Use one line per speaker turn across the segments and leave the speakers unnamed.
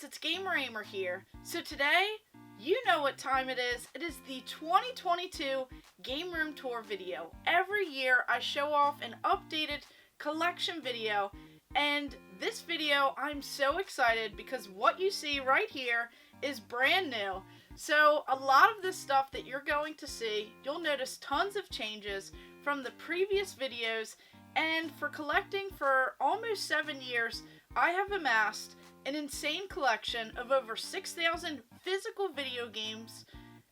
it's Ahmer here. So today, you know what time it is. It is the 2022 Game Room Tour video. Every year I show off an updated collection video, and this video I'm so excited because what you see right here is brand new. So a lot of this stuff that you're going to see, you'll notice tons of changes from the previous videos, and for collecting for almost 7 years, I have amassed an insane collection of over 6,000 physical video games,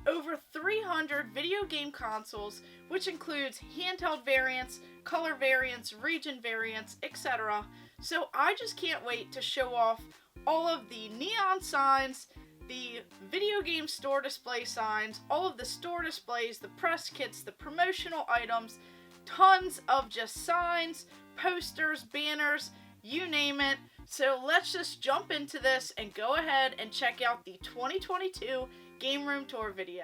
over 300 video game consoles, which includes handheld variants, color variants, region variants, etc. So I just can't wait to show off all of the neon signs, the video game store display signs, all of the store displays, the press kits, the promotional items, tons of just signs, posters, banners, you name it. So let's just jump into this and go ahead and check out the 2022 Game Room Tour video.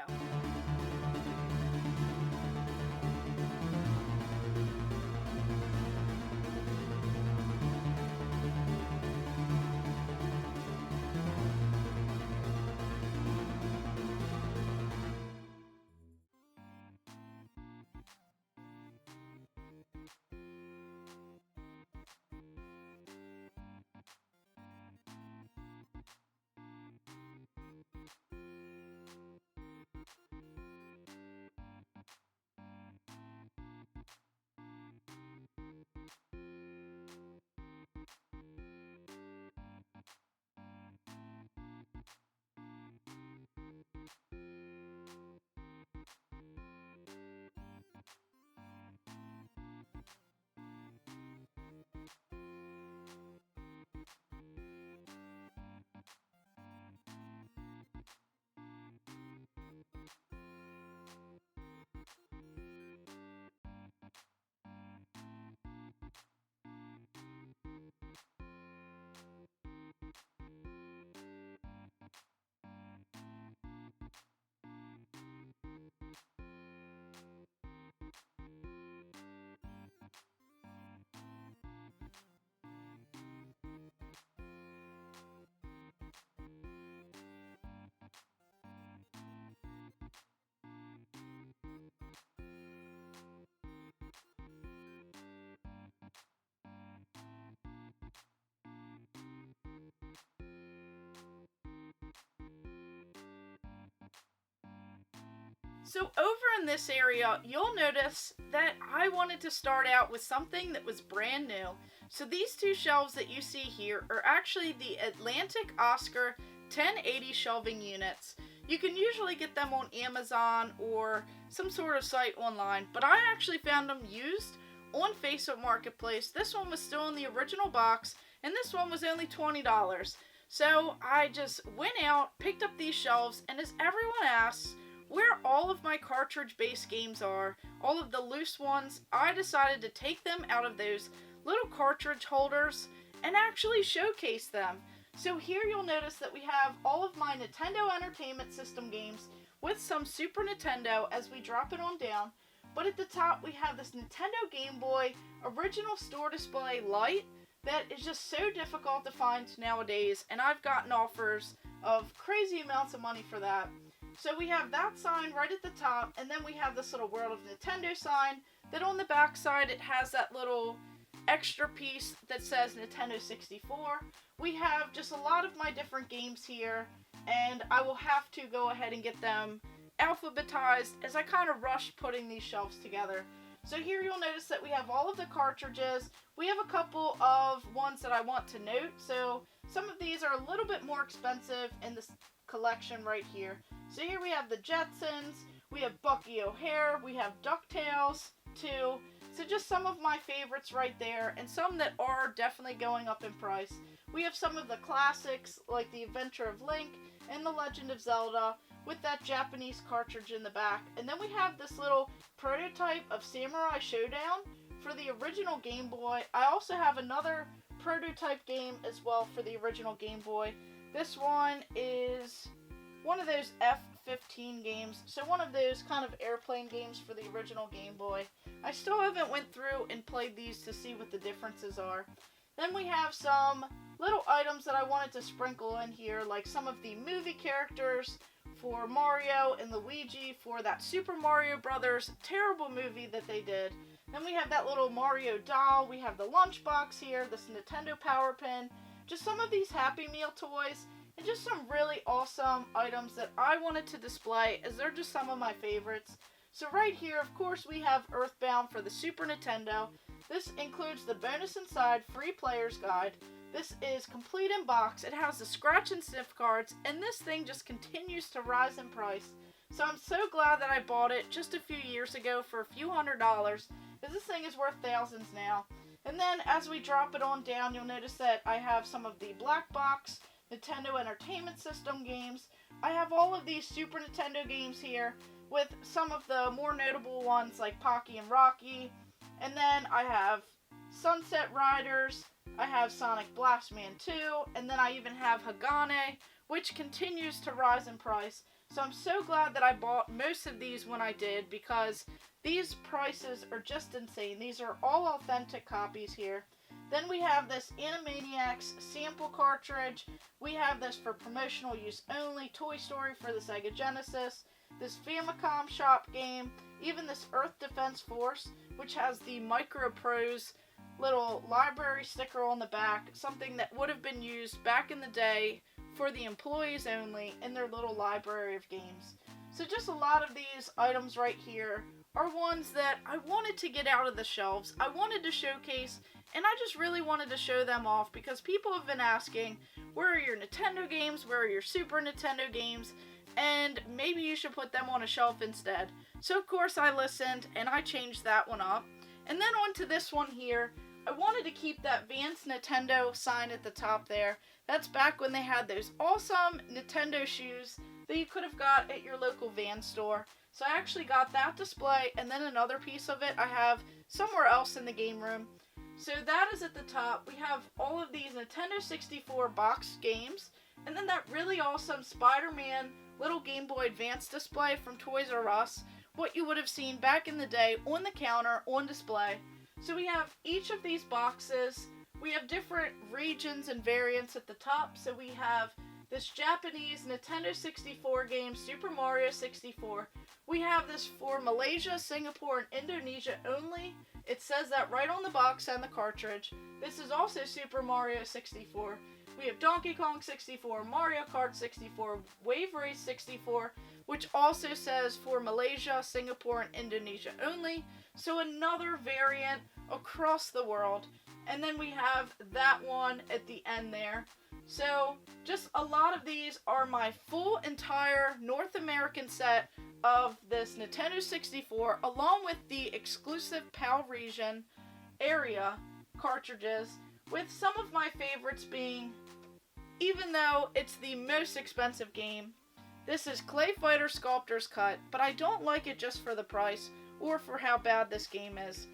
So over in this area, you'll notice that I wanted to start out with something that was brand new. So these two shelves that you see here are actually the Atlantic Oscar 1080 shelving units. You can usually get them on Amazon or some sort of site online, but I actually found them used on Facebook Marketplace. This one was still in the original box, and this one was only $20. So I just went out, picked up these shelves, and as everyone asks where all of my cartridge-based games are, all of the loose ones, I decided to take them out of those little cartridge holders and actually showcase them. So here you'll notice that we have all of my Nintendo Entertainment System games with some Super Nintendo as we drop it on down. But at the top we have this Nintendo Game Boy original store display light that is just so difficult to find nowadays, and I've gotten offers of crazy amounts of money for that. So we have that sign right at the top, and then we have this little World of Nintendo sign that on the back side it has that little extra piece that says Nintendo 64. We have just a lot of my different games here, and I will have to go ahead and get them alphabetized as I kind of rushed putting these shelves together. So here you'll notice that we have all of the cartridges. We have a couple of ones that I want to note. So some of these are a little bit more expensive in this collection right here. So here we have the Jetsons, we have Bucky O'Hare, we have DuckTales too. So just some of my favorites right there, and some that are definitely going up in price. We have some of the classics like The Adventure of Link and The Legend of Zelda with that Japanese cartridge in the back. And then we have this little prototype of Samurai Showdown for the original Game Boy. I also have another prototype game as well for the original Game Boy. This one is one of those F-15 games, so one of those kind of airplane games for the original Game Boy. I still haven't went through and played these to see what the differences are. Then we have some little items that I wanted to sprinkle in here, like some of the movie characters for Mario and Luigi for that Super Mario Brothers terrible movie that they did. Then we have that little Mario doll, we have the lunchbox here, this Nintendo Power Pin, just some of these Happy Meal toys, and just some really awesome items that I wanted to display as they're just some of my favorites. So right here, of course, we have Earthbound for the Super Nintendo. This includes the bonus inside free player's guide. This is complete in box. It has the scratch and sniff cards, and this thing just continues to rise in price. So I'm so glad that I bought it just a few years ago for a few $100s, because this thing is worth thousands now. And then as we drop it on down, you'll notice that I have some of the black box Nintendo Entertainment System games. I have all of these Super Nintendo games here, with some of the more notable ones like Pocky and Rocky. And then I have Sunset Riders, I have Sonic Blast Man 2, and then I even have Hagane, which continues to rise in price. So I'm so glad that I bought most of these when I did, because these prices are just insane. These are all authentic copies here. Then we have this Animaniacs sample cartridge. We have this for promotional use only, Toy Story for the Sega Genesis, this Famicom Shop game, even this Earth Defense Force, which has the Micro Prose little library sticker on the back, something that would have been used back in the day for the employees only in their little library of games. So just a lot of these items right here are ones that I wanted to get out of the shelves. I wanted to showcase, and I just really wanted to show them off because people have been asking, where are your Nintendo games? Where are your Super Nintendo games? And maybe you should put them on a shelf instead. So of course I listened and I changed that one up. And then on to this one here. I wanted to keep that Vance Nintendo sign at the top there. That's back when they had those awesome Nintendo shoes that you could have got at your local Vans store. So I actually got that display, and then another piece of it I have somewhere else in the game room. So that is at the top. We have all of these Nintendo 64 boxed games, and then that really awesome Spider-Man little Game Boy Advance display from Toys R Us, what you would have seen back in the day on the counter on display. So we have each of these boxes. We have different regions and variants at the top. So we have this Japanese Nintendo 64 game, Super Mario 64. We have this for Malaysia, Singapore, and Indonesia only. It says that right on the box and the cartridge. This is also Super Mario 64. We have Donkey Kong 64, Mario Kart 64, Wave Race 64, which also says for Malaysia, Singapore, and Indonesia only. So another variant across the world. And then we have that one at the end there. So just a lot of these are my full entire North American set of this Nintendo 64, along with the exclusive PAL region area cartridges, with some of my favorites being, even though it's the most expensive game, this is Clay Fighter Sculptor's Cut, but I don't like it just for the price or for how bad this game is.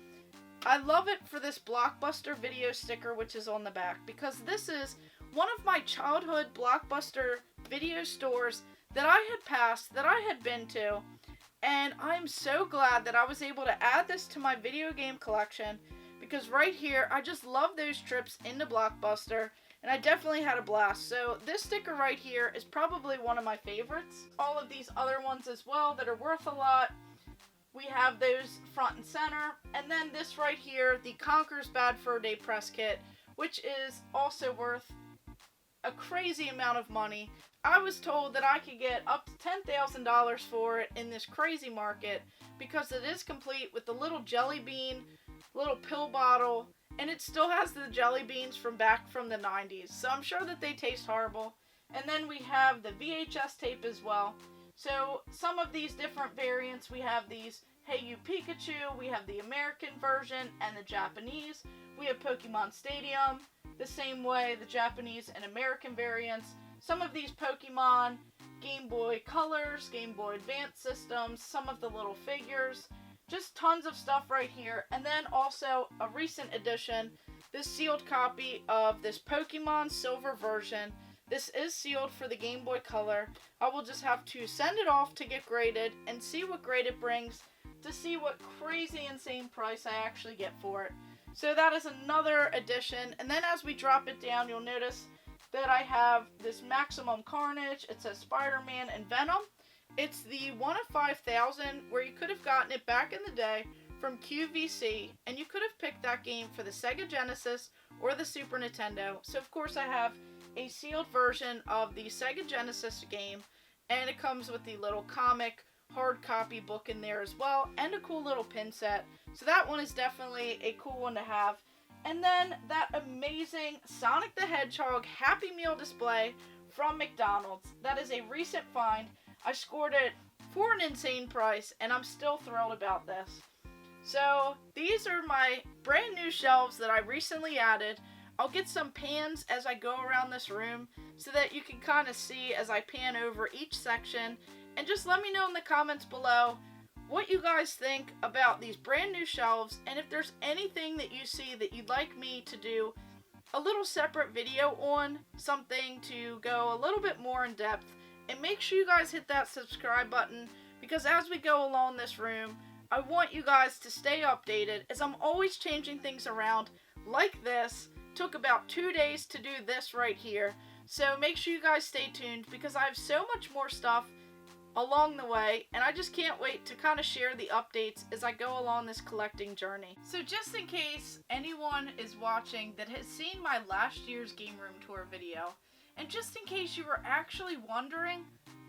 I love it for this Blockbuster video sticker which is on the back, because this is one of my childhood Blockbuster video stores that I had passed, that I had been to, and I'm so glad that I was able to add this to my video game collection, because right here, I just love those trips into Blockbuster, and I definitely had a blast. So this sticker right here is probably one of my favorites. All of these other ones as well that are worth a lot. We have those front and center. And then this right here, the Conker's Bad Fur Day press kit, which is also worth a crazy amount of money. I was told that I could get up to $10,000 for it in this crazy market, because it is complete with the little jelly bean, little pill bottle, and it still has the jelly beans from back from the 90s. So I'm sure that they taste horrible. And then we have the VHS tape as well. So some of these different variants, we have these Hey You Pikachu, we have the American version and the Japanese. We have Pokemon Stadium, the same way, the Japanese and American variants. Some of these Pokemon, Game Boy Colors, Game Boy Advance systems, some of the little figures, just tons of stuff right here. And then also a recent edition, this sealed copy of this Pokemon Silver version. This is sealed for the Game Boy Color. I will just have to send it off to get graded and see what grade it brings to see what crazy insane price I actually get for it. So that is another addition. And then as we drop it down, you'll notice that I have this Maximum Carnage. It says Spider-Man and Venom. It's the 1 of 5,000 where you could have gotten it back in the day from QVC, and you could have picked that game for the Sega Genesis or the Super Nintendo. So of course I have a sealed version of the Sega Genesis game, and it comes with the little comic hard copy book in there as well, and a cool little pin set. So that one is definitely a cool one to have. And then that amazing Sonic the Hedgehog Happy Meal display from McDonald's. That is a recent find. I scored it for an insane price, and I'm still thrilled about this. So these are my brand new shelves that I recently added. I'll get some pans as I go around this room so that you can kind of see as I pan over each section. And just let me know in the comments below what you guys think about these brand new shelves, and if there's anything that you see that you'd like me to do a little separate video on, something to go a little bit more in depth. And make sure you guys hit that subscribe button, because as we go along this room, I want you guys to stay updated, as I'm always changing things around. Like this, took about 2 days to do this right here. So make sure you guys stay tuned, because I have so much more stuff along the way, and I just can't wait to kind of share the updates as I go along this collecting journey. So just in case anyone is watching that has seen my last year's Game Room Tour video, and just in case you were actually wondering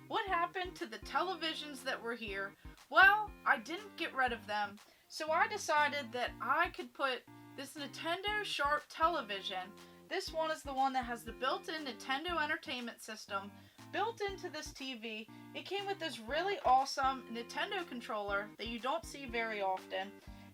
what happened to the televisions that were here, well, I didn't get rid of them. So I decided that I could put this Nintendo Sharp television. This one is the one that has the built-in Nintendo Entertainment System built into this TV. It came with this really awesome Nintendo controller that you don't see very often.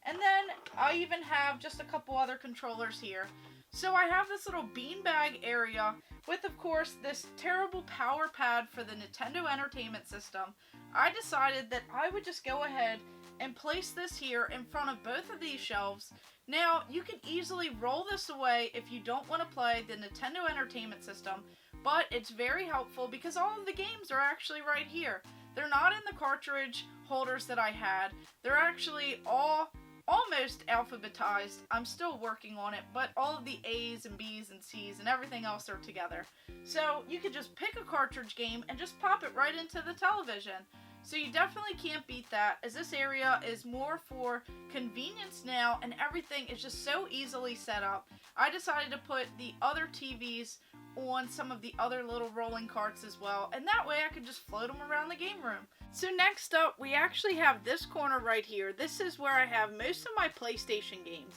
And then I even have just a couple other controllers here. So I have this little beanbag area with, of course, this terrible power pad for the Nintendo Entertainment System. I decided that I would just go ahead and place this here in front of both of these shelves. Now, you can easily roll this away if you don't want to play the Nintendo Entertainment System, but it's very helpful because all of the games are actually right here. They're not in the cartridge holders that I had. They're actually all almost alphabetized. I'm still working on it, but all of the A's and B's and C's and everything else are together. So you could just pick a cartridge game and just pop it right into the television. So you definitely can't beat that, as this area is more for convenience now, and everything is just so easily set up. I decided to put the other TVs on some of the other little rolling carts as well, and that way I could just float them around the game room. So next up, we actually have this corner right here. This is where I have most of my PlayStation games.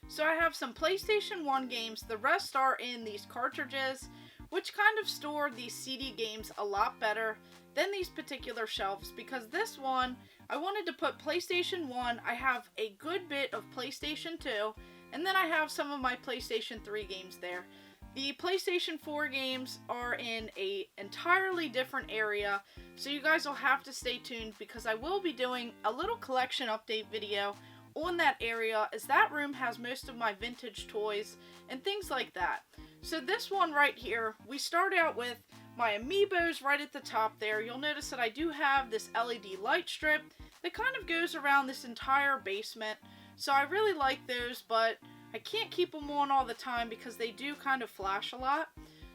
So I have some PlayStation 1 games. The rest are in these cartridges, which kind of store these CD games a lot better than these particular shelves, because this one, I wanted to put PlayStation 1, I have a good bit of PlayStation 2, and then I have some of my PlayStation 3 games there. The PlayStation 4 games are in an entirely different area, so you guys will have to stay tuned, because I will be doing a little collection update video on that area, as that room has most of my vintage toys and things like that. So this one right here, we start out with my amiibos right at the top there. You'll notice that I do have this LED light strip that kind of goes around this entire basement. So I really like those, but I can't keep them on all the time because they do kind of flash a lot.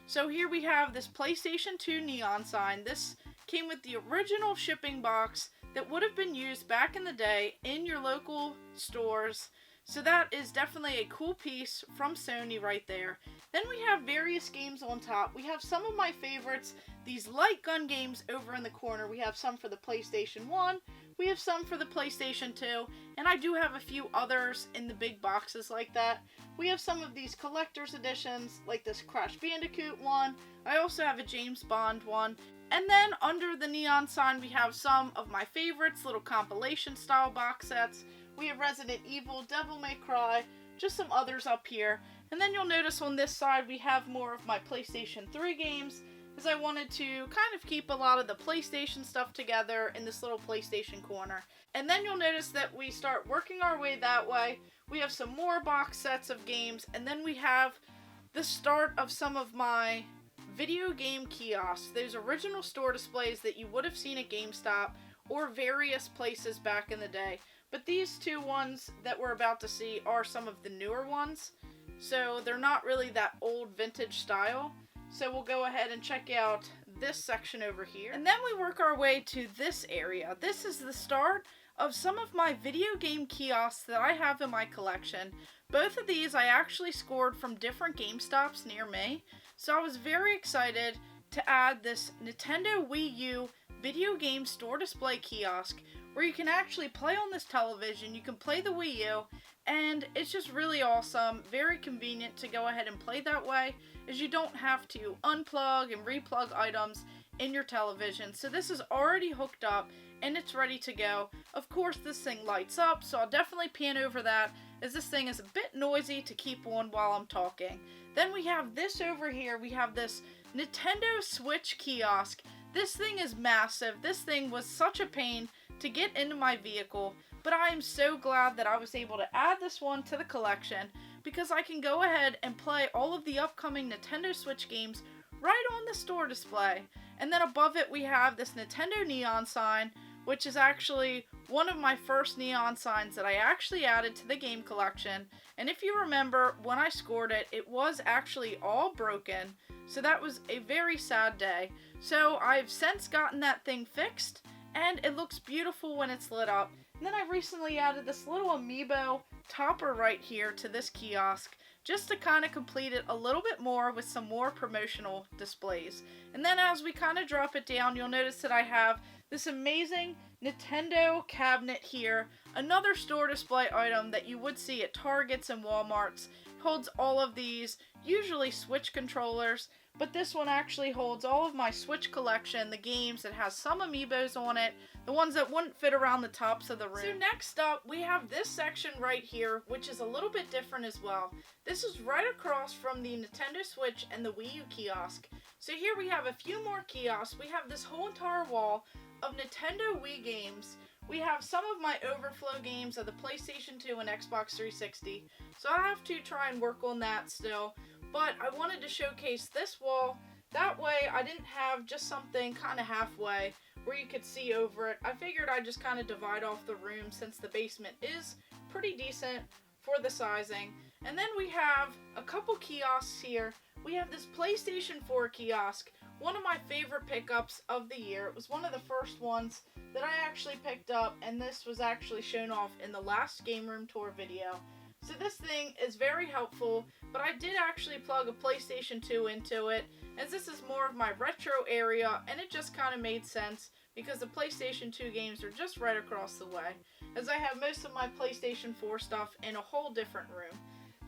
So here we have this PlayStation 2 neon sign. This came with the original shipping box that would have been used back in the day in your local stores. So that is definitely a cool piece from Sony right there. Then we have various games on top. We have some of my favorites, these light gun games over in the corner. We have some for the PlayStation 1, we have some for the PlayStation 2, and I do have a few others in the big boxes like that. We have some of these collector's editions, like this Crash Bandicoot one. I also have a James Bond one. And then under the neon sign, we have some of my favorites, little compilation style box sets. We have Resident Evil, Devil May Cry, just some others up here. And then you'll notice on this side we have more of my PlayStation 3 games, because I wanted to kind of keep a lot of the PlayStation stuff together in this little PlayStation corner. And then you'll notice that we start working our way that way. We have some more box sets of games, and then we have the start of some of my video game kiosks, those original store displays that you would have seen at GameStop or various places back in the day. but these two ones that we're about to see are some of the newer ones. So they're not really that old vintage style. So we'll go ahead and check out this section over here. And then we work our way to this area. This is the start of some of my video game kiosks that I have in my collection. Both of these I actually scored from different GameStops near me. So I was very excited to add this Nintendo Wii U video game store display kiosk where you can actually play on this television, you can play the Wii U, and it's just really awesome, very convenient to go ahead and play that way, as you don't have to unplug and replug items in your television. So this is already hooked up and it's ready to go. Of course this thing lights up, so I'll definitely pan over that, as this thing is a bit noisy to keep on while I'm talking. Then we have this over here, we have this Nintendo Switch kiosk. This thing is massive. This thing was such a pain to get into my vehicle, but I am so glad that I was able to add this one to the collection, because I can go ahead and play all of the upcoming Nintendo Switch games right on the store display. And then above it we have this Nintendo neon sign, which is actually one of my first neon signs that I actually added to the game collection. And if you remember, when I scored it, it was actually all broken, so that was a very sad day. So I've since gotten that thing fixed, and it looks beautiful when it's lit up. And then I recently added this little amiibo topper right here to this kiosk, just to kind of complete it a little bit more with some more promotional displays. And then as we kind of drop it down, you'll notice that I have this amazing Nintendo cabinet here, another store display item that you would see at Targets and Walmarts. Holds all of these, usually Switch controllers, but this one actually holds all of my Switch collection, the games. It has some amiibos on it, the ones that wouldn't fit around the tops of the room. So next up, we have this section right here, which is a little bit different as well. This is right across from the Nintendo Switch and the Wii U kiosk. So here we have a few more kiosks. We have this whole entire wall of Nintendo Wii games. We have some of my overflow games of the PlayStation 2 and Xbox 360, so I have to try and work on that still, but I wanted to showcase this wall. That way I didn't have just something kind of halfway where you could see over it. I figured I'd just kind of divide off the room since the basement is pretty decent for the sizing. And then we have a couple kiosks here. We have this PlayStation 4 kiosk, one of my favorite pickups of the year. It was one of the first ones that I actually picked up, and this was actually shown off in the last game room tour video. So this thing is very helpful, but I did actually plug a PlayStation 2 into it, as this is more of my retro area, and it just kind of made sense because the PlayStation 2 games are just right across the way, as I have most of my PlayStation 4 stuff in a whole different room.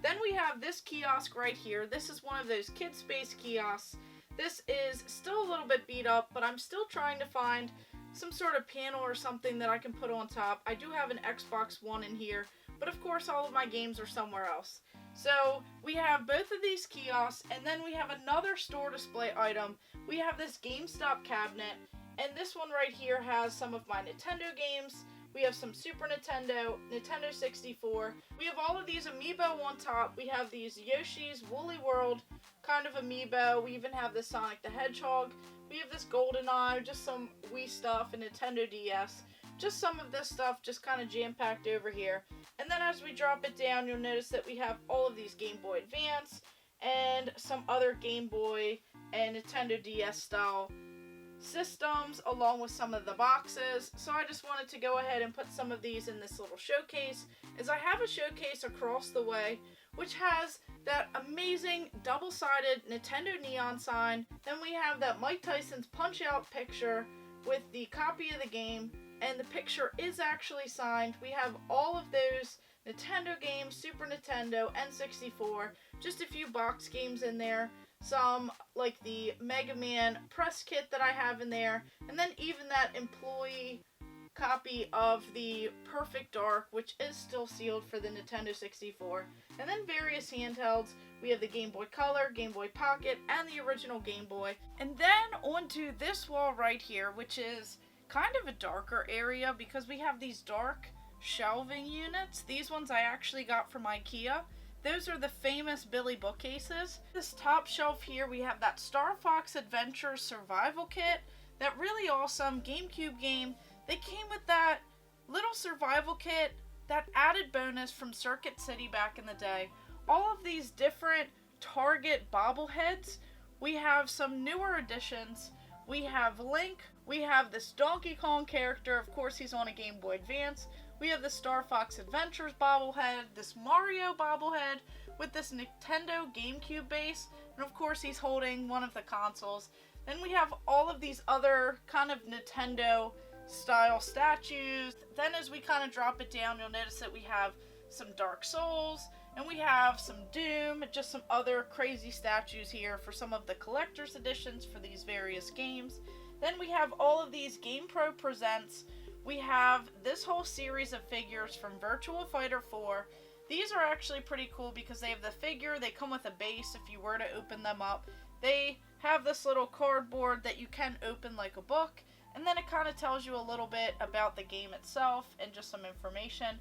Then we have this kiosk right here. This is one of those kid space kiosks. This is still a little bit beat up, but I'm still trying to find some sort of panel or something that I can put on top. I do have an Xbox One in here, but of course all of my games are somewhere else. So we have both of these kiosks, and then we have another store display item. We have this GameStop cabinet, and this one right here has some of my Nintendo games. We have some Super Nintendo, Nintendo 64. We have all of these amiibo on top. We have these Yoshi's Woolly World kind of amiibo. We even have this Sonic the Hedgehog. We have this GoldenEye, just some Wii stuff, and Nintendo DS. Just some of this stuff just kind of jam-packed over here. And then as we drop it down, you'll notice that we have all of these Game Boy Advance and some other Game Boy and Nintendo DS style systems, along with some of the boxes. So I just wanted to go ahead and put some of these in this little showcase, as I have a showcase across the way which has that amazing double-sided Nintendo neon sign. Then we have that Mike Tyson's Punch-Out picture with the copy of the game, and the picture is actually signed. We have all of those Nintendo games, Super Nintendo, N64, just a few box games in there, some like the Mega Man press kit that I have in there, and then even that employee copy of the Perfect Dark, which is still sealed for the Nintendo 64, and then various handhelds. We have the Game Boy Color, Game Boy Pocket, and the original Game Boy. And then onto this wall right here, which is kind of a darker area because we have these dark shelving units. These ones I actually got from IKEA. Those are the famous Billy bookcases. This top shelf here, we have that Star Fox Adventure Survival Kit, that really awesome GameCube game. They came with that little survival kit, that added bonus from Circuit City back in the day. All of these different Target bobbleheads. We have some newer additions. We have Link. We have this Donkey Kong character. Of course, he's on a Game Boy Advance. We have the Star Fox Adventures bobblehead. This Mario bobblehead with this Nintendo GameCube base. And of course, he's holding one of the consoles. Then we have all of these other kind of Nintendo style statues. Then as we kind of drop it down, you'll notice that we have some Dark Souls, and we have some Doom, just some other crazy statues here for some of the collector's editions for these various games. Then we have all of these GamePro Presents. We have this whole series of figures from Virtua Fighter 4. These are actually pretty cool because they have the figure, they come with a base if you were to open them up. They have this little cardboard that you can open like a book, and then it kind of tells you a little bit about the game itself and just some information.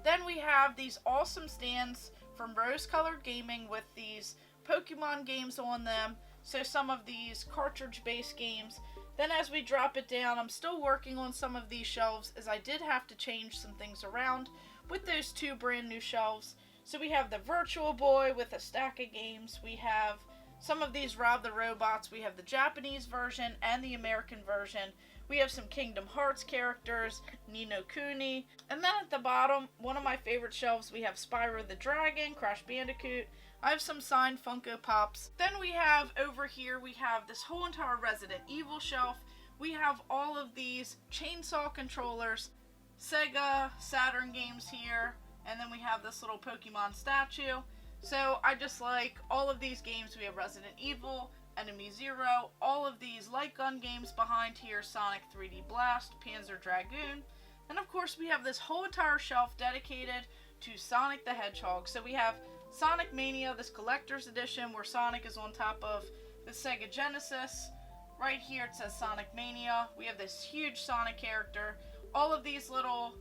Then we have these awesome stands from Rose Colored Gaming with these Pokemon games on them, so some of these cartridge-based games. Then as we drop it down, I'm still working on some of these shelves as I did have to change some things around with those two brand new shelves. So we have the Virtual Boy with a stack of games. We have some of these Rob the Robots. We have the Japanese version and the American version. We have some Kingdom Hearts characters, Ni no Kuni. And then at the bottom, one of my favorite shelves, we have Spyro the Dragon, Crash Bandicoot. I have some signed Funko Pops. Then we have over here, we have this whole entire Resident Evil shelf. We have all of these chainsaw controllers, Sega, Saturn games here. And then we have this little Pokemon statue. So I just like all of these games. We have Resident Evil, Enemy Zero, all of these light gun games behind here, Sonic 3D Blast, Panzer Dragoon. And of course we have this whole entire shelf dedicated to Sonic the Hedgehog. So we have Sonic Mania, this collector's edition where Sonic is on top of the Sega Genesis. Right here it says Sonic Mania. We have this huge Sonic character. All of these little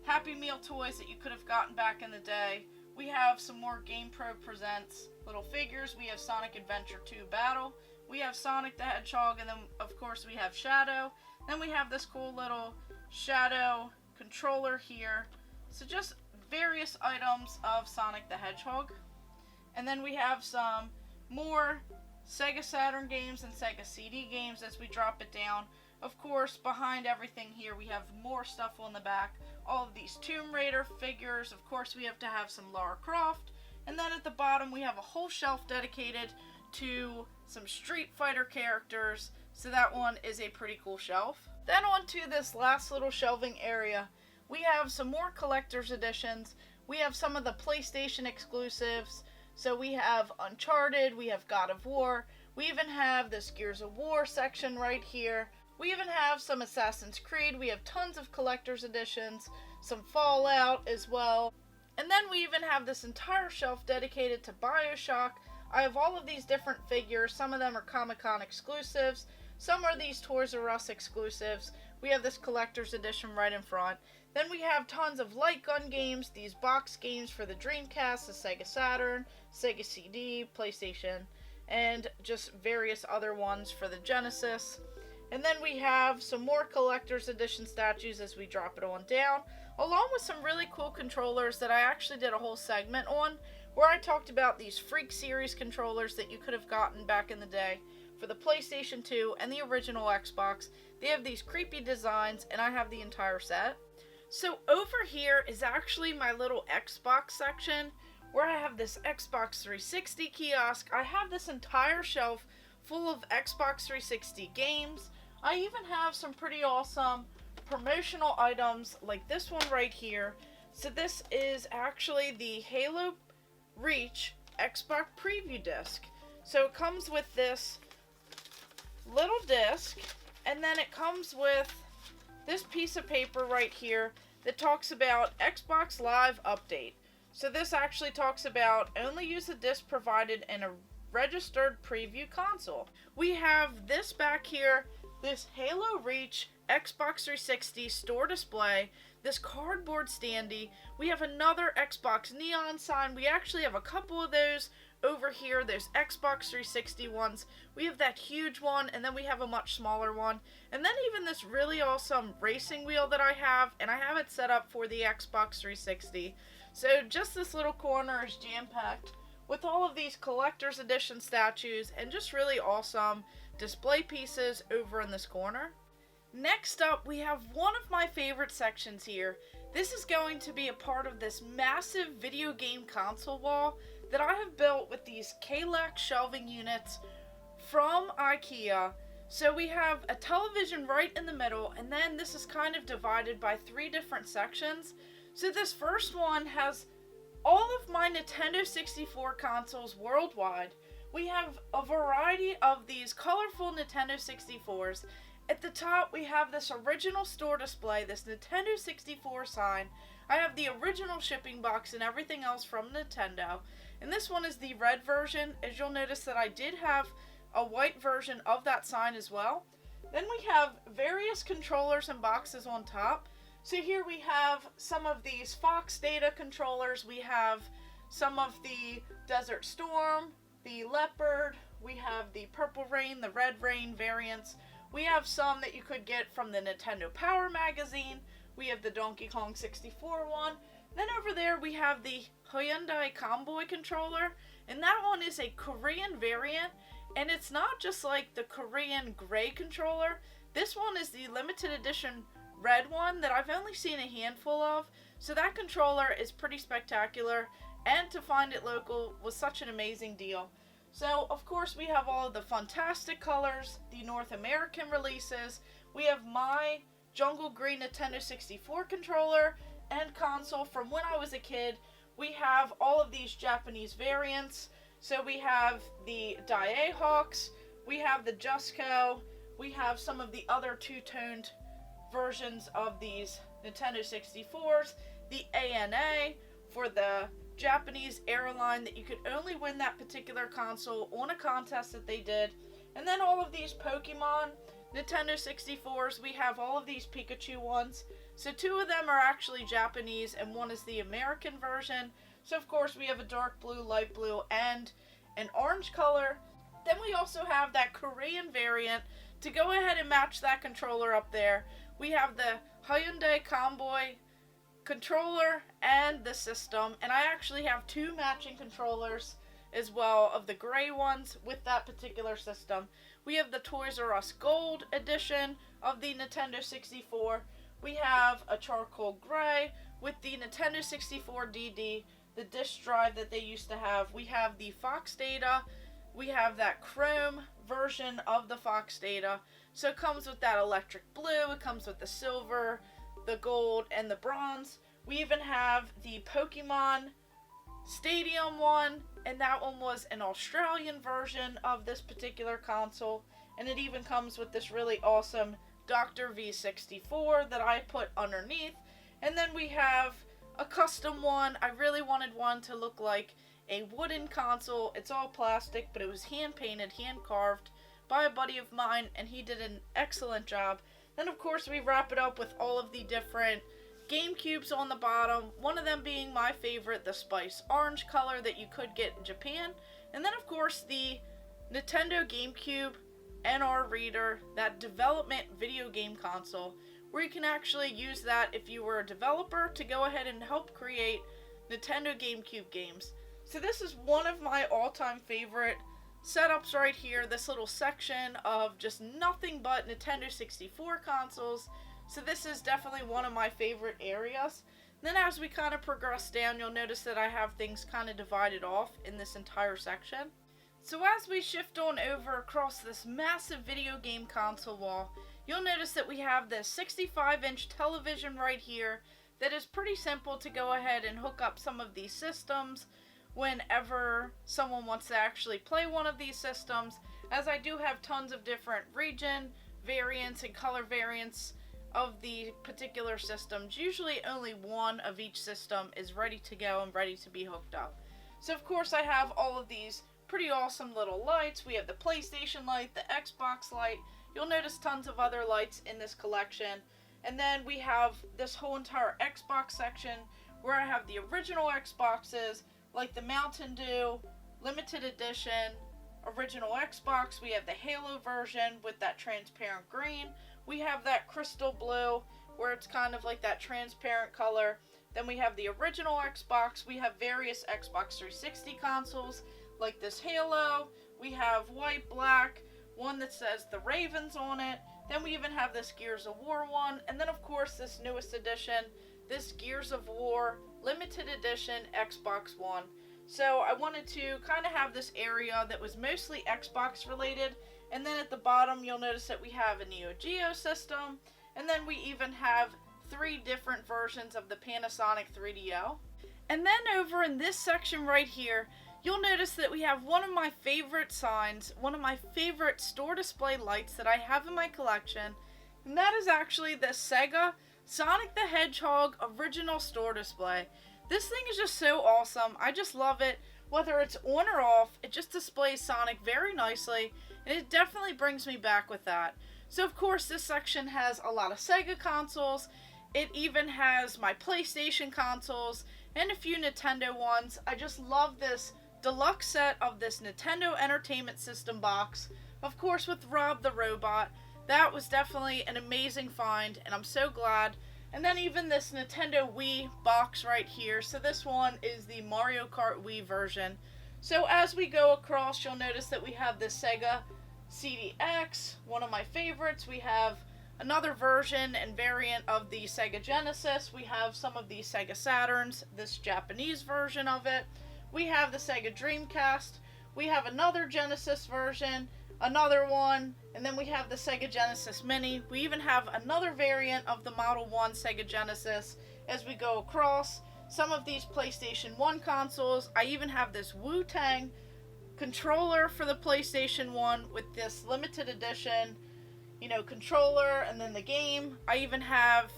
Happy Meal toys that you could have gotten back in the day. We have some more GamePro Presents little figures. We have Sonic Adventure 2 Battle. We have Sonic the Hedgehog, and then of course we have Shadow. Then we have this cool little Shadow controller here. So just various items of Sonic the Hedgehog. And then we have some more Sega Saturn games and Sega CD games as we drop it down. Of course, behind everything here, we have more stuff on the back. All of these Tomb Raider figures. Of course, we have to have some Lara Croft. And then at the bottom, we have a whole shelf dedicated to some Street Fighter characters. So that one is a pretty cool shelf. Then on to this last little shelving area, we have some more collector's editions. We have some of the PlayStation exclusives. So we have Uncharted, we have God of War. We even have this Gears of War section right here. We even have some Assassin's Creed. We have tons of collector's editions, some Fallout as well. And then we even have this entire shelf dedicated to BioShock. I have all of these different figures. Some of them are Comic-Con exclusives. Some are these Toys R Us exclusives. We have this collector's edition right in front. Then we have tons of light gun games, these box games for the Dreamcast, the Sega Saturn, Sega CD, PlayStation, and just various other ones for the Genesis. And then we have some more collector's edition statues as we drop it on down, along with some really cool controllers that I actually did a whole segment on, where I talked about these Freak Series controllers that you could have gotten back in the day for the PlayStation 2 and the original Xbox. They have these creepy designs, and I have the entire set. So over here is actually my little Xbox section, where I have this Xbox 360 kiosk. I have this entire shelf full of Xbox 360 games. I even have some pretty awesome promotional items like this one right here. So this is actually the Halo Reach Xbox preview disc. So it comes with this little disc, and then it comes with this piece of paper right here that talks about Xbox Live Update. So this actually talks about only use the disc provided in a registered preview console. We have this back here, this Halo Reach Xbox 360 store display, this cardboard standee. We have another Xbox neon sign. We actually have a couple of those over here, there's Xbox 360 ones. We have that huge one, and then we have a much smaller one. And then even this really awesome racing wheel that I have, and I have it set up for the Xbox 360. So just this little corner is jam-packed with all of these collector's edition statues and just really awesome display pieces over in this corner. Next up, we have one of my favorite sections here. This is going to be a part of this massive video game console wall that I have built with these Kallax shelving units from IKEA. So we have a television right in the middle, and then this is kind of divided by 3 different sections. So this first one has all of my Nintendo 64 consoles worldwide. We have a variety of these colorful Nintendo 64s. At the top, we have this original store display, this Nintendo 64 sign. I have the original shipping box and everything else from Nintendo. And this one is the red version, as you'll notice that I did have a white version of that sign as well. Then we have various controllers and boxes on top. So here we have some of these Fox Data controllers. We have some of the Desert Storm, the Leopard. We have the Purple Rain, the Red Rain variants. We have some that you could get from the Nintendo Power magazine. We have the Donkey Kong 64 one. Then over there we have the Hyundai Gameboy controller. And that one is a Korean variant. And it's not just like the Korean gray controller. This one is the limited edition red one that I've only seen a handful of. So that controller is pretty spectacular. And to find it local was such an amazing deal. So, of course, we have all of the fantastic colors, the North American releases. We have my Jungle Green Nintendo 64 controller and console from when I was a kid. We have all of these Japanese variants. So we have the Daihawks, we have the Jusco, we have some of the other two-toned versions of these Nintendo 64s, the ANA for the Japanese airline that you could only win that particular console on a contest that they did. And then all of these Pokemon Nintendo 64s, we have all of these Pikachu ones. So 2 of them are actually Japanese and one is the American version. So of course we have a dark blue, light blue, and an orange color. Then we also have that Korean variant to go ahead and match that controller up there. We have the Hyundai Gameboy controller and the system, and I actually have 2 matching controllers as well of the gray ones with that particular system. We have the Toys R Us Gold edition of the Nintendo 64. We have a charcoal gray with the Nintendo 64 DD, the disk drive that they used to have. We have the Fox Data. We have that chrome version of the Fox Data. So it comes with that electric blue, it comes with the silver, the gold, and the bronze. We even have the Pokemon Stadium one, and that one was an Australian version of this particular console. And it even comes with this really awesome Dr. V64 that I put underneath. And then we have a custom one. I really wanted one to look like a wooden console. It's all plastic, but it was hand painted, hand carved by a buddy of mine, and he did an excellent job. Then of course we wrap it up with all of the different GameCubes on the bottom, one of them being my favorite, the Spice Orange color that you could get in Japan. And then of course the Nintendo GameCube NR Reader, that development video game console, where you can actually use that if you were a developer to go ahead and help create Nintendo GameCube games. So this is one of my all-time favorite setups right here, this little section of just nothing but Nintendo 64 consoles. So this is definitely one of my favorite areas. Then as we kind of progress down, you'll notice that I have things kind of divided off in this entire section. So as we shift on over across this massive video game console wall, you'll notice that we have this 65-inch television right here that is pretty simple to go ahead and hook up some of these systems whenever someone wants to actually play one of these systems, as I do have tons of different region variants and color variants of the particular systems. Usually only one of each system is ready to go and ready to be hooked up. So of course I have all of these pretty awesome little lights. We have the PlayStation light, the Xbox light. You'll notice tons of other lights in this collection. And then we have this whole entire Xbox section where I have the original Xboxes, like the Mountain Dew, limited edition, original Xbox. We have the Halo version with that transparent green. We have that crystal blue where it's kind of like that transparent color. Then we have the original Xbox. We have various Xbox 360 consoles like this Halo. We have white, black, one that says the Ravens on it. Then we even have this Gears of War one. And then of course this newest edition, this Gears of War limited edition Xbox One. So I wanted to kind of have this area that was mostly Xbox related. And then at the bottom you'll notice that we have a Neo Geo system. And then we even have 3 different versions of the Panasonic 3DO. And then over in this section right here, you'll notice that we have one of my favorite signs, one of my favorite store display lights that I have in my collection. And that is actually the Sega Sonic the Hedgehog original store display. This thing is just so awesome. I just love it. Whether it's on or off, it just displays Sonic very nicely. And it definitely brings me back with that. So of course this section has a lot of Sega consoles. It even has my PlayStation consoles and a few Nintendo ones. I just love this deluxe set of this Nintendo Entertainment System box. Of course with Rob the Robot. That was definitely an amazing find and I'm so glad. And then even this Nintendo Wii box right here. So this one is the Mario Kart Wii version. So as we go across, you'll notice that we have this Sega CDX, one of my favorites. We have another version and variant of the Sega Genesis. We have some of the Sega Saturns, this Japanese version of it. We have the Sega Dreamcast. We have another Genesis version, another one, and then we have the Sega Genesis Mini. We even have another variant of the Model 1 Sega Genesis as we go across. Some of these PlayStation 1 consoles. I even have this Wu-Tang controller for the PlayStation 1 with this limited edition, controller and then the game. I even have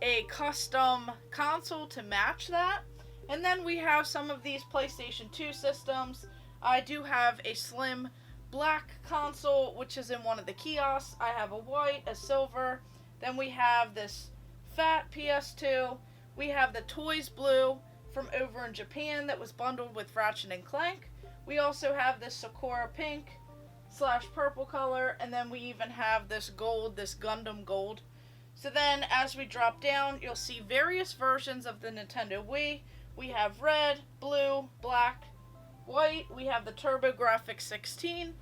a custom console to match that. And then we have some of these PlayStation 2 systems. I do have a slim black console, which is in one of the kiosks. I have a white, a silver. Then we have this fat PS2. We have the Toys Blue from over in Japan that was bundled with Ratchet and Clank. We also have this Sakura pink / purple color, and then we even have this gold, this Gundam gold. So then as we drop down, you'll see various versions of the Nintendo Wii. We have red, blue, black, white. We have the TurboGrafx 16.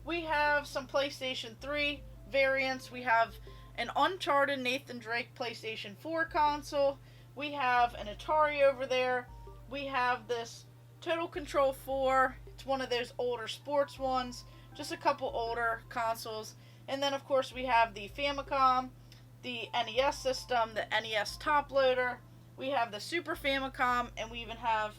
We have some PlayStation 3 variants. We have an Uncharted Nathan Drake PlayStation 4 console. We have an Atari over there. We have this Total Control 4. It's one of those older sports ones. Just a couple older consoles. And then of course we have the Famicom, the NES system, the NES top loader. We have the Super Famicom, and we even have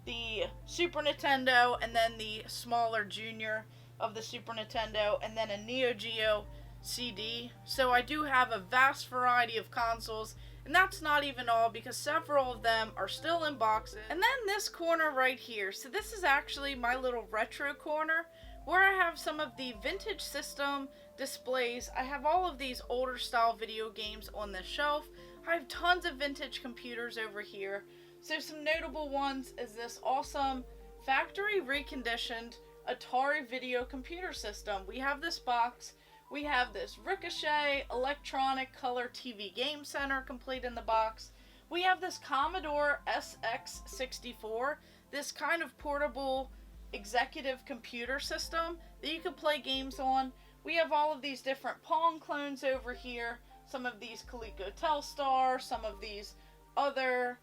the Super Nintendo, and then the smaller junior of the Super Nintendo, and then a Neo Geo CD. So I do have a vast variety of consoles, and that's not even all because several of them are still in boxes. And then this corner right here. So this is actually my little retro corner where I have some of the vintage system displays. I have all of these older style video games on this shelf. I have tons of vintage computers over here. So some notable ones is this awesome factory reconditioned Atari video computer system. We have this box. We have this Ricochet electronic color TV game center complete in the box. We have this Commodore SX64, this kind of portable executive computer system that you can play games on. We have all of these different Pong clones over here. Some of these Coleco Telstar, some of these other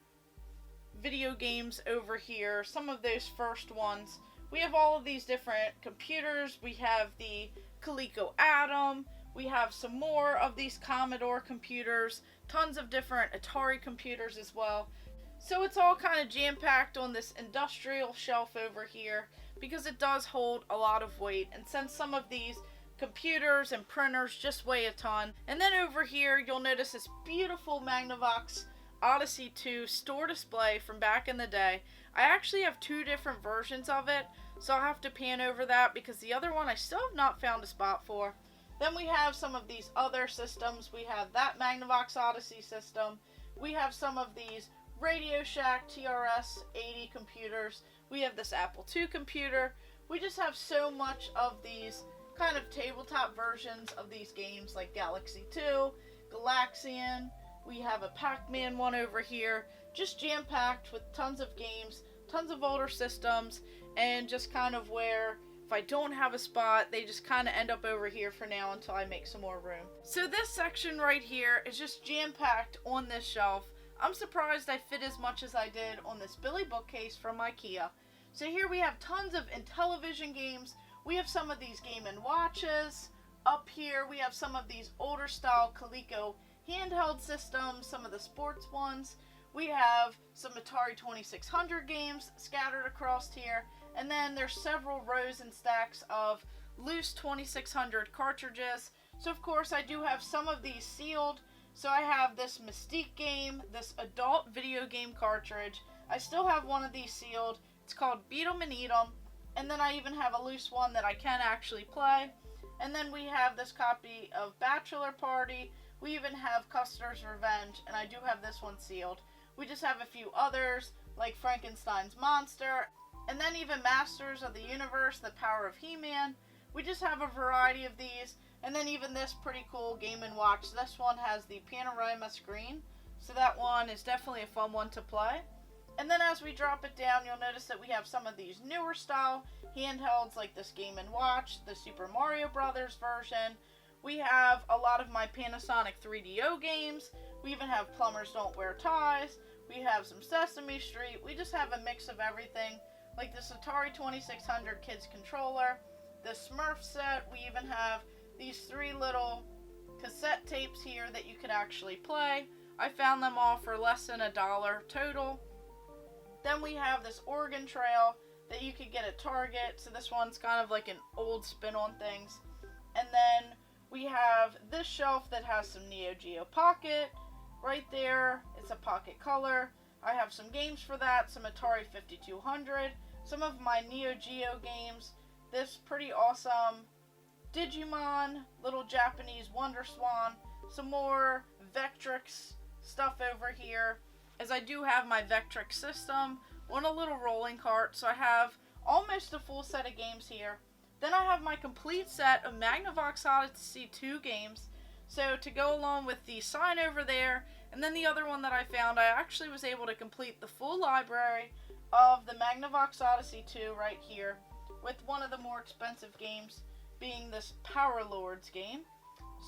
video games over here, some of those first ones. We have all of these different computers. We have the Coleco Atom. We have some more of these Commodore computers, tons of different Atari computers as well. So it's all kind of jam-packed on this industrial shelf over here because it does hold a lot of weight. And since some of these computers and printers just weigh a ton. And then over here you'll notice this beautiful Magnavox Odyssey 2 store display from back in the day. I actually have 2 different versions of it, so I'll have to pan over that because the other one I still have not found a spot for. Then we have some of these other systems. We have that Magnavox Odyssey system. We have some of these Radio Shack TRS-80 computers. We have this Apple II computer. We just have so much of these kind of tabletop versions of these games like Galaxy 2, Galaxian. We have a Pac-Man one over here. Just jam-packed with tons of games, tons of older systems, and just kind of where if I don't have a spot, they just kind of end up over here for now until I make some more room. So this section right here is just jam-packed on this shelf. I'm surprised I fit as much as I did on this Billy bookcase from IKEA. So here we have tons of Intellivision games. We have some of these Game & Watches. Up here we have some of these older style Coleco handheld systems, some of the sports ones. We have some Atari 2600 games scattered across here. And then there's several rows and stacks of loose 2600 cartridges. So of course I do have some of these sealed. So I have this Mystique game, this adult video game cartridge. I still have one of these sealed. It's called Beat 'em and Eat 'em. And then I even have a loose one that I can actually play. And then we have this copy of Bachelor Party. We even have Custer's Revenge, and I do have this one sealed. We just have a few others, like Frankenstein's Monster, and then even Masters of the Universe, The Power of He-Man. We just have a variety of these, and then even this pretty cool Game & Watch. This one has the panorama screen, so that one is definitely a fun one to play. And then as we drop it down, you'll notice that we have some of these newer style handhelds like this Game & Watch, the Super Mario Brothers version. We have a lot of my Panasonic 3DO games. We even have Plumbers Don't Wear Ties. We have some Sesame Street. We just have a mix of everything, like this Atari 2600 Kids controller, the Smurf set. We even have these 3 little cassette tapes here that you could actually play. I found them all for less than $1 total. Then we have this Oregon Trail that you could get at Target. So this one's kind of like an old spin on things. And then we have this shelf that has some Neo Geo Pocket. Right there, it's a Pocket Color. I have some games for that, some Atari 5200, some of my Neo Geo games, this pretty awesome Digimon, little Japanese Wonder Swan, some more Vectrix stuff over here, as I do have my Vectrix system on a little rolling cart, so I have almost a full set of games here. Then I have my complete set of Magnavox Odyssey 2 games. So to go along with the sign over there, and then the other one that I found, I actually was able to complete the full library of the Magnavox Odyssey 2 right here, with one of the more expensive games being this Power Lords game.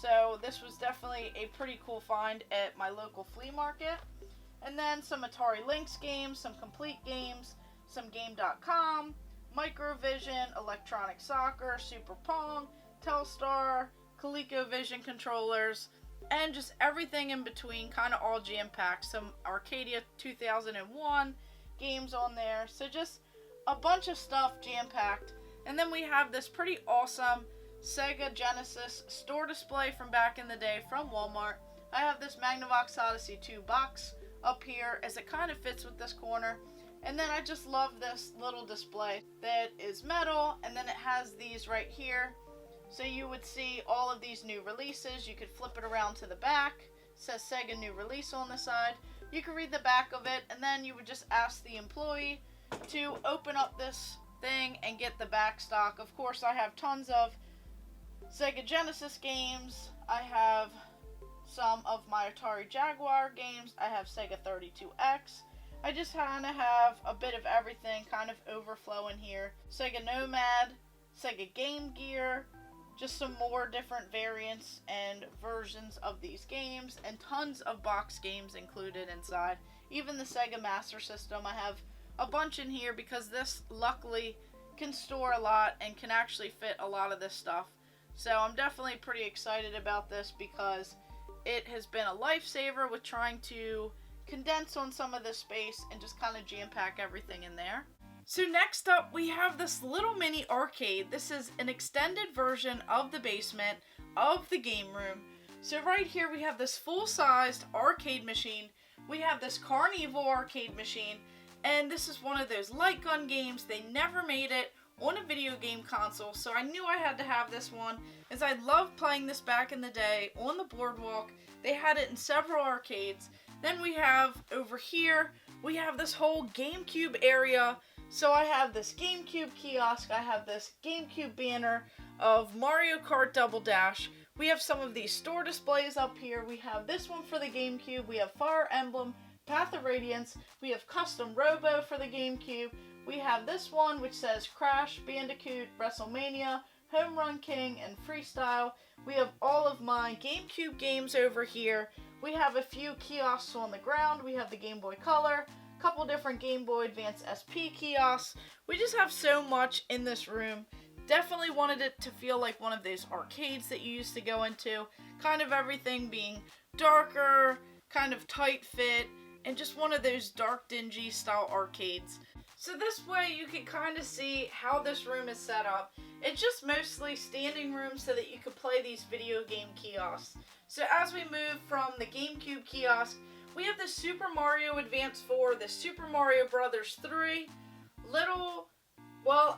So this was definitely a pretty cool find at my local flea market. And then some Atari Lynx games, some complete games, some Game.com, Microvision, Electronic Soccer, Super Pong, Telstar, ColecoVision controllers, and just everything in between, kind of all jam-packed. Some Arcadia 2001 games on there, so just a bunch of stuff jam-packed. And then we have this pretty awesome Sega Genesis store display from back in the day from Walmart. I have this Magnavox Odyssey 2 box up here as it kind of fits with this corner. And then I just love this little display that is metal, and then it has these right here. So you would see all of these new releases. You could flip it around to the back. It says Sega new release on the side. You can read the back of it, and then you would just ask the employee to open up this thing and get the back stock. Of course, I have tons of Sega Genesis games. I have some of my Atari Jaguar games. I have Sega 32X. I just kind of have a bit of everything kind of overflowing here. Sega Nomad, Sega Game Gear, just some more different variants and versions of these games, and tons of box games included inside. Even the Sega Master System, I have a bunch in here because this luckily can store a lot and can actually fit a lot of this stuff. So I'm definitely pretty excited about this because it has been a lifesaver with trying to condense on some of this space and just kind of jam-pack everything in there. So next up, we have this little mini arcade. This is an extended version of the basement of the game room. So right here we have this full-sized arcade machine. We have this Carnival arcade machine, and this is one of those light gun games. They never made it on a video game console, so I knew I had to have this one, as I loved playing this back in the day on the boardwalk. They had it in several arcades. Then we have over here, we have this whole GameCube area. So I have this GameCube kiosk, I have this GameCube banner of Mario Kart Double Dash. We have some of these store displays up here. We have this one for the GameCube, we have Fire Emblem, Path of Radiance, we have Custom Robo for the GameCube, we have this one which says Crash, Bandicoot, WrestleMania, Home Run King, and Freestyle. We have all of my GameCube games over here. We have a few kiosks on the ground. We have the Game Boy Color, a couple different Game Boy Advance SP kiosks. We just have so much in this room. Definitely wanted it to feel like one of those arcades that you used to go into. Kind of everything being darker, kind of tight fit, and just one of those dark, dingy style arcades. So this way you can kind of see how this room is set up. It's just mostly standing room so that you can play these video game kiosks. So as we move from the GameCube kiosk, we have the Super Mario Advance 4, the Super Mario Brothers 3,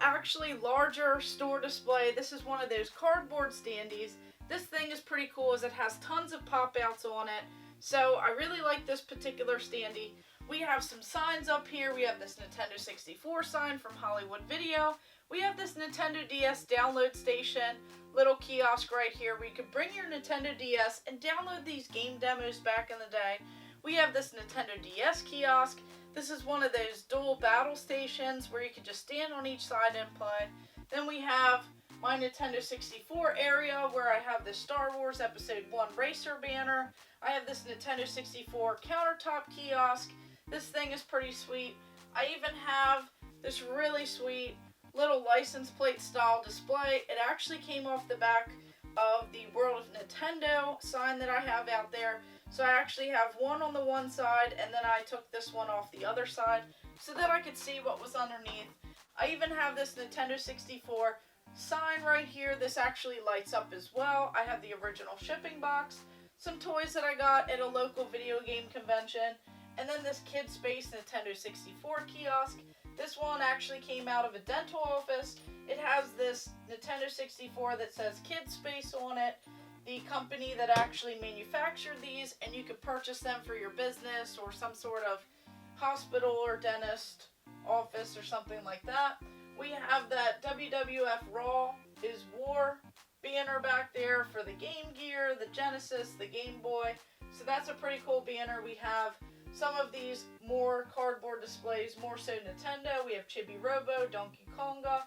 actually larger store display. This is one of those cardboard standees. This thing is pretty cool as it has tons of pop outs on it. So I really like this particular standee. We have some signs up here. We have this Nintendo 64 sign from Hollywood Video. We have this Nintendo DS download station, little kiosk right here where you can bring your Nintendo DS and download these game demos back in the day. We have this Nintendo DS kiosk. This is one of those dual battle stations where you can just stand on each side and play. Then we have my Nintendo 64 area where I have this Star Wars Episode 1 Racer banner. I have this Nintendo 64 countertop kiosk. This thing is pretty sweet. I even have this really sweet little license plate style display. It actually came off the back of the World of Nintendo sign that I have out there. So I actually have one on the one side and then I took this one off the other side so that I could see what was underneath. I even have this Nintendo 64 sign right here. This actually lights up as well. I have the original shipping box, some toys that I got at a local video game convention, and then this Kid Space Nintendo 64 kiosk. This one actually came out of a dental office. It has this Nintendo 64 that says Kid Space on it, the company that actually manufactured these, and you could purchase them for your business or some sort of hospital or dentist office or something like that. We have that WWF Raw is War banner back there for the Game Gear, the Genesis, the Game Boy. So that's a pretty cool banner. We have some of these more cardboard displays, more so Nintendo. We have Chibi Robo, Donkey Konga,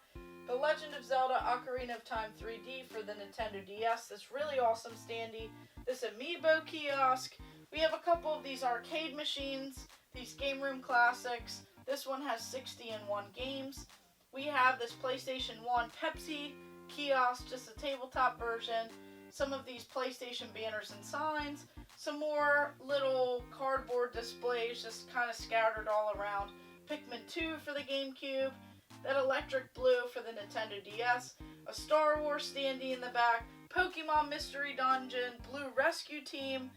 The Legend of Zelda Ocarina of Time 3D for the Nintendo DS. This really awesome standee. This Amiibo kiosk. We have a couple of these arcade machines, these Game Room Classics. This one has 61 games. We have this PlayStation 1 Pepsi kiosk, just a tabletop version. Some of these PlayStation banners and signs. Some more little cardboard displays just kind of scattered all around. Pikmin 2 for the GameCube. That Electric Blue for the Nintendo DS. A Star Wars standee in the back. Pokemon Mystery Dungeon. Blue Rescue Team.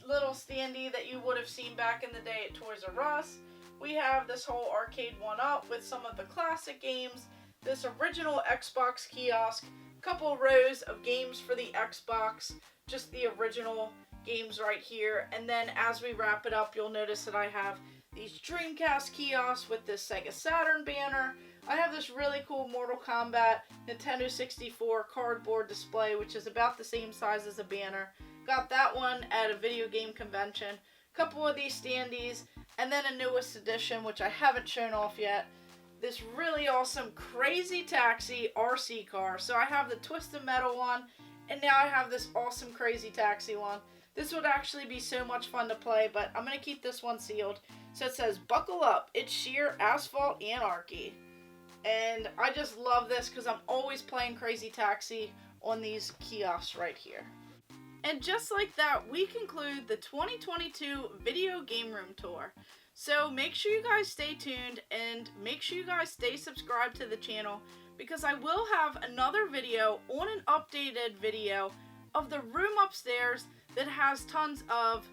Little standee that you would have seen back in the day at Toys R Us. We have this whole arcade 1-up with some of the classic games. This original Xbox kiosk. Couple rows of games for the Xbox. Just the original games right here. And then as we wrap it up, you'll notice that I have these Dreamcast kiosks with this Sega Saturn banner. I have this really cool Mortal Kombat Nintendo 64 cardboard display, which is about the same size as a banner. Got that one at a video game convention. Couple of these standees, and then a newest edition, which I haven't shown off yet. This really awesome Crazy Taxi RC car. So I have the Twisted Metal one, and now I have this awesome Crazy Taxi one. This would actually be so much fun to play, but I'm going to keep this one sealed. So it says, buckle up, it's sheer asphalt anarchy. And I just love this because I'm always playing Crazy Taxi on these kiosks right here. And just like that, we conclude the 2022 Video Game Room Tour. So make sure you guys stay tuned and make sure you guys stay subscribed to the channel because I will have another video on an updated video of the room upstairs that has tons of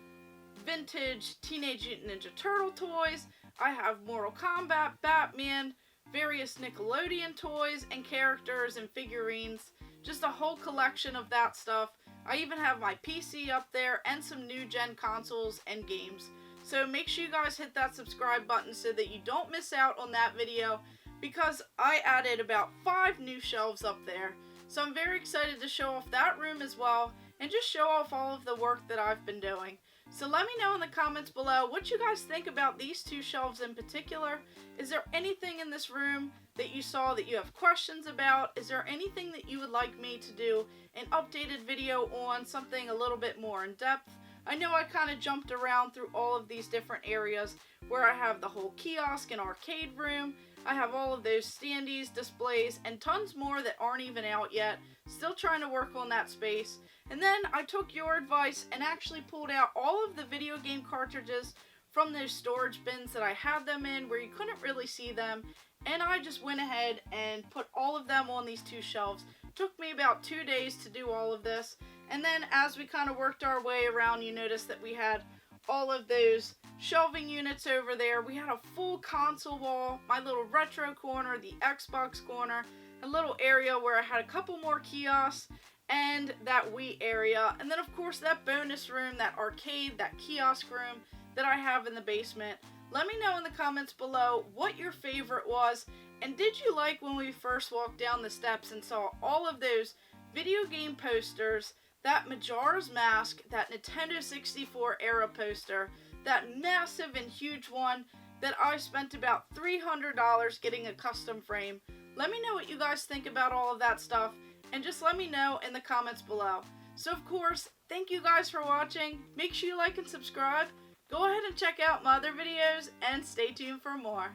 vintage Teenage Mutant Ninja Turtle toys. I have Mortal Kombat, Batman, various Nickelodeon toys and characters and figurines. Just a whole collection of that stuff. I even have my PC up there and some new gen consoles and games. So make sure you guys hit that subscribe button so that you don't miss out on that video. because I added about 5 new shelves up there. So I'm very excited to show off that room as well, and just show off all of the work that I've been doing. So let me know in the comments below what you guys think about these 2 shelves in particular. Is there anything in this room that you saw that you have questions about? Is there anything that you would like me to do an updated video on, something a little bit more in depth? I know I kind of jumped around through all of these different areas where I have the whole kiosk and arcade room. I have all of those standees, displays, and tons more that aren't even out yet. Still trying to work on that space. And then I took your advice and actually pulled out all of the video game cartridges from those storage bins that I had them in where you couldn't really see them. And I just went ahead and put all of them on these 2 shelves. Took me about 2 days to do all of this. And then as we kind of worked our way around, you notice that we had all of those shelving units over there. We had a full console wall, my little retro corner, the Xbox corner, a little area where I had a couple more kiosks, and that Wii area. And then of course that bonus room, that arcade, that kiosk room that I have in the basement. Let me know in the comments below what your favorite was, and did you like when we first walked down the steps and saw all of those video game posters, that Majora's Mask, that Nintendo 64 era poster, that massive and huge one that I spent about $300 getting a custom frame. Let me know what you guys think about all of that stuff, and just let me know in the comments below. So of course, thank you guys for watching. Make sure you like and subscribe. Go ahead and check out my other videos, and stay tuned for more.